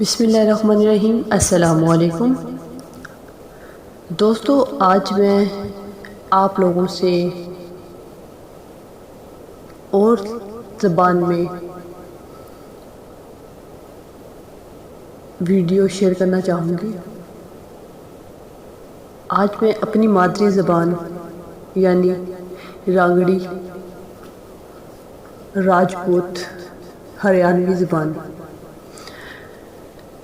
بسم اللہ الرحمن الرحیم۔ السلام علیکم دوستو، آج میں آپ لوگوں سے اور زبان میں ویڈیو شیئر کرنا چاہوں گی۔ آج میں اپنی مادری زبان یعنی رانگڑی، راجپوت، ہریانوی زبان،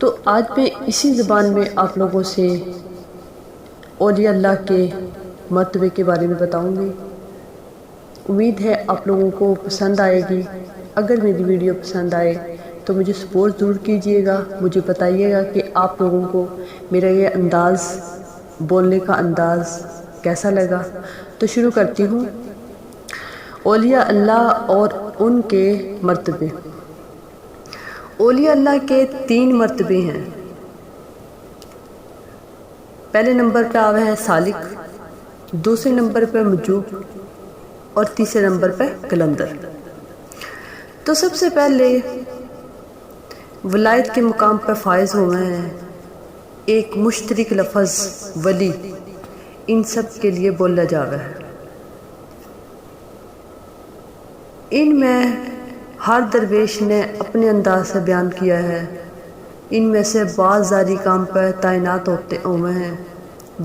تو آج میں اسی زبان میں آپ لوگوں سے اولیاء اللہ کے مرتبے کے بارے میں بتاؤں گی۔ امید ہے آپ لوگوں کو پسند آئے گی۔ اگر میری ویڈیو پسند آئے تو مجھے سپورٹ ضرور کیجیے گا، مجھے بتائیے گا کہ آپ لوگوں کو میرا یہ انداز، بولنے کا انداز کیسا لگا۔ تو شروع کرتی ہوں۔ اولیاء اللہ اور ان کے مرتبے۔ اولیاء اللہ کے 3 مرتبے ہیں۔ پہلے نمبر پہ آوے ہے سالک، دوسرے نمبر پہ مجوب اور تیسرے نمبر پہ قلندر۔ تو سب سے پہلے ولایت کے مقام پہ فائز ہوئے ہیں ایک مشترک لفظ ولی، ان سب کے لیے بولا جاوے ہے۔ ان میں ہر درویش نے اپنے انداز سے بیان کیا ہے۔ ان میں سے بعض ظاہری کام پر تعینات ہوئے ہیں،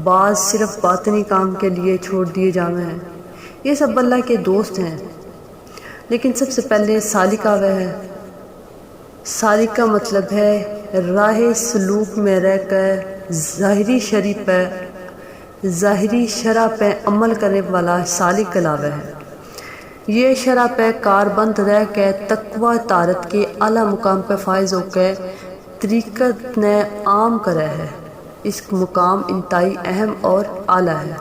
بعض صرف باطنی کام کے لیے چھوڑ دیے جاوے ہیں۔ یہ سب اللہ کے دوست ہیں۔ لیکن سب سے پہلے سالک آوے ہے۔ سالک کا مطلب ہے راہ سلوک میں رہ کر ظاہری شرع پہ عمل کرنے والا سالک کہلاوے ہے۔ یہ شرع پہ کاربند رہ کے تقوی طاعت کے اعلیٰ مقام پہ فائز ہو کے طریقت نے عام کرے ہے۔ اس مقام انتہائی اہم اور اعلیٰ ہے۔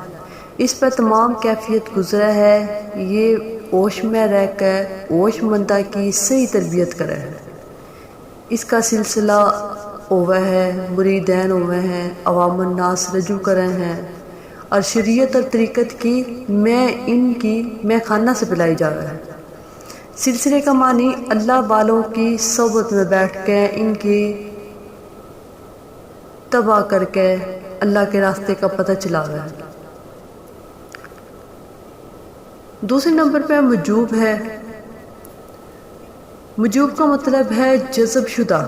اس پہ تمام کیفیت گزرے ہے۔ یہ ہوش میں رہ کے ہوش مندہ کی صحیح تربیت کرے ہے۔ اس کا سلسلہ ہوئے ہے، مریدین ہوئے ہیں، عوام الناس رجوع کرے ہیں، اور شریعت اور طریقت کی میں خانہ سے پلائی جاوے ہے۔ سلسلے کا معنی اللہ والوں کی صحبت میں بیٹھ کے ان کی تباہ کر کے اللہ کے راستے کا پتہ چلاوے ہے۔ دوسرے نمبر پہ مجوب ہے۔ مجوب کا مطلب ہے جذب شدہ،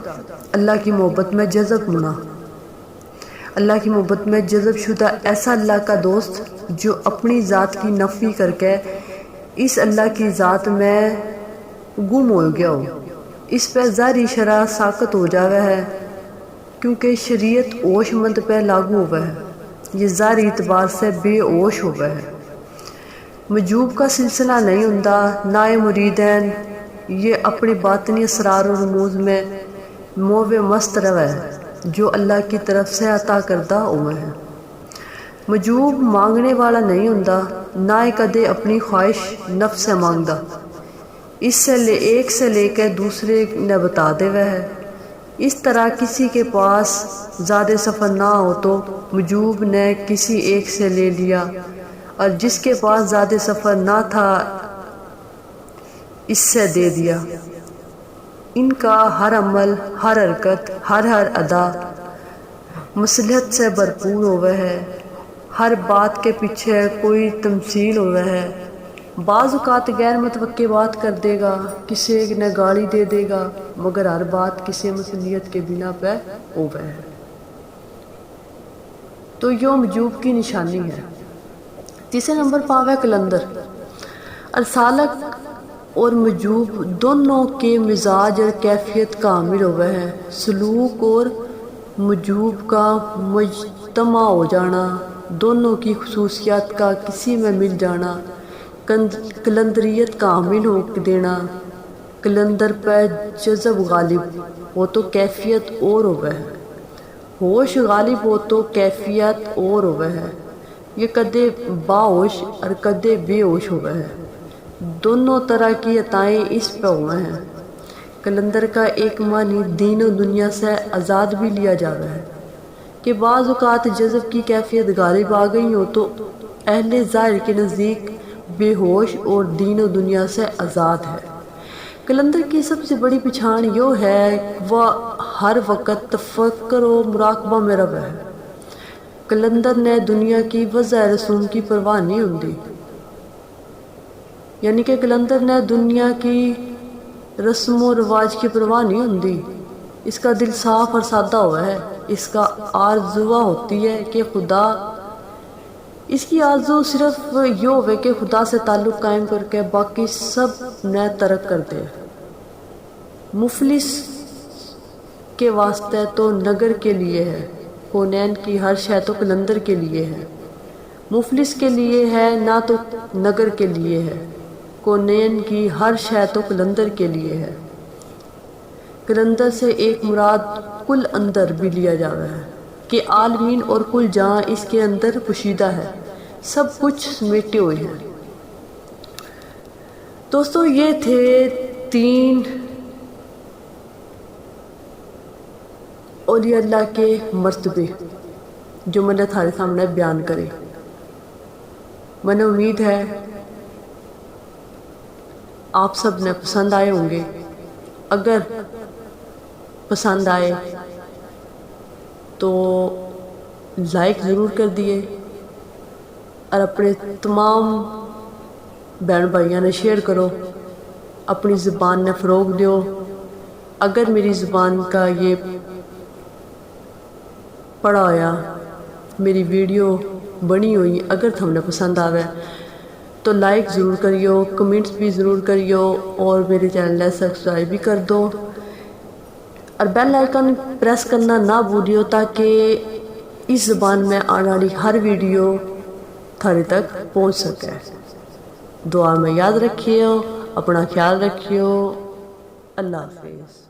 اللہ کی محبت میں جذب ہونا۔ اللہ کی محبت میں جذب شدہ ایسا اللہ کا دوست جو اپنی ذات کی نفی کر کے اس اللہ کی ذات میں گم ہو گیا ہو۔ اس پہ ظاہری شرع ساقط ہو جاوے ہے، کیونکہ شریعت ہوش مند پہ لاگو ہوئے ہے۔ یہ ظاہری اعتبار سے بے ہوش ہوئے ہے۔ مجوب کا سلسلہ نہیں ہوندہ، نہ مریدین یہ اپنی باطنی اسرار و رموز میں موہ مست روے ہے جو اللہ کی طرف سے عطا کردہ ہوئے ہیں۔ مجوب مانگنے والا نہیں ہوندہ، نہ کدے اپنی خواہش نفس سے مانگدہ۔ ایک سے لے کے دوسرے نے بتا دے وہ ہے۔ اس طرح کسی کے پاس زیادہ سفر نہ ہو تو مجوب نے کسی ایک سے لے لیا، اور جس کے پاس زیادہ سفر نہ تھا اس سے دے دیا۔ ان کا ہر عمل، ہر حرکت، ہر ادا مصلحت سے بھرپور ہوئے ہے۔ ہر بات کے پیچھے کوئی تمثیل ہوئے ہے۔ بعض اوقات غیر متوقع بات کر دے گا، کسی نے گالی دے دے گا، مگر ہر بات کسی مصلحت کے بنا پہ ہوئے ہے۔ تو یہ مجوب کی نشانی ہے۔ تیسرے نمبر پہ آوے قلندر۔ سالک اور مجوب دونوں کے مزاج اور کیفیت کا حامل ہوئے ہیں۔ سلوک اور مجوب کا مجتمع ہو جانا، دونوں کی خصوصیات کا کسی میں مل جانا، قلندریت کا حامل ہو دینا۔ قلندر پہ جذب غالب ہو تو کیفیت اور ہوئے ہے، ہوش غالب ہو تو کیفیت اور ہوئے ہے۔ یہ کدے باہوش اور کدے بے ہوش ہوئے ہے۔ دونوں طرح کی عطائیں اس پہ ہوئے ہیں۔ قلندر کا ایک معنی دین و دنیا سے آزاد بھی لیا جاتا ہے کہ بعض اوقات جذب کی کیفیت غالب آ گئی ہو تو اہل ظاہر کے نزدیک بے ہوش اور دین و دنیا سے آزاد ہے۔ قلندر کی سب سے بڑی پہچان یہ ہے وہ ہر وقت تفکر و مراقبہ میں رہے ہے۔ کلندر نے دنیا کی وضع رسوم کی پرواہ نہیں ہوندی، یعنی کہ کلندر نے دنیا کی رسم و رواج کی پرواہ نہیں ہوندی۔ اس کا دل صاف اور سادہ ہوا ہے۔ اس کا آرزو ہوتی ہے کہ خدا، اس کی آرزو صرف یہ ہوئے کہ خدا سے تعلق قائم کر کے باقی سب نے ترک کر دے۔ مفلس کے واسطے تو نگر کے لیے ہے، کونین کی ہر شے تو کلندر کے لیے ہے۔ مفلس کے لیے ہے نہ تو نگر کے لیے ہے، کونین کی ہر شے تو کلندر کے لیے ہے۔ کلندر سے ایک مراد کل اندر بھی لیا جاتا ہے کہ عالمین اور کل جہاں اس کے اندر پوشیدہ ہے، سب کچھ سمیٹے ہوئے ہیں۔ دوستو یہ تھے 3 اولیاء اللہ کے مرتبے جو میں نے تمہارے سامنے بیان کرے۔ میں نے امید ہے آپ سب نے پسند آئے ہوں گے۔ اگر پسند آئے تو لائک ضرور کر دیے اور اپنے تمام بہن بھائیوں نے شیئر کرو، اپنی زبان نے فروغ دیو۔ اگر میری زبان کا یہ پڑھا ہویا میری ویڈیو بنی ہوئی اگر تم نے پسند آوے تو لائک ضرور کریو، کمنٹس بھی ضرور کریو اور میرے چینل نے سبسکرائب بھی کر دو اور بیل آئیکن پریس کرنا نہ بھولیو تاکہ اس زبان میں آنے والی ہر ویڈیو تھارے تک پہنچ سکے۔ دعا میں یاد رکھیو، اپنا خیال رکھیو۔ اللہ حافظ۔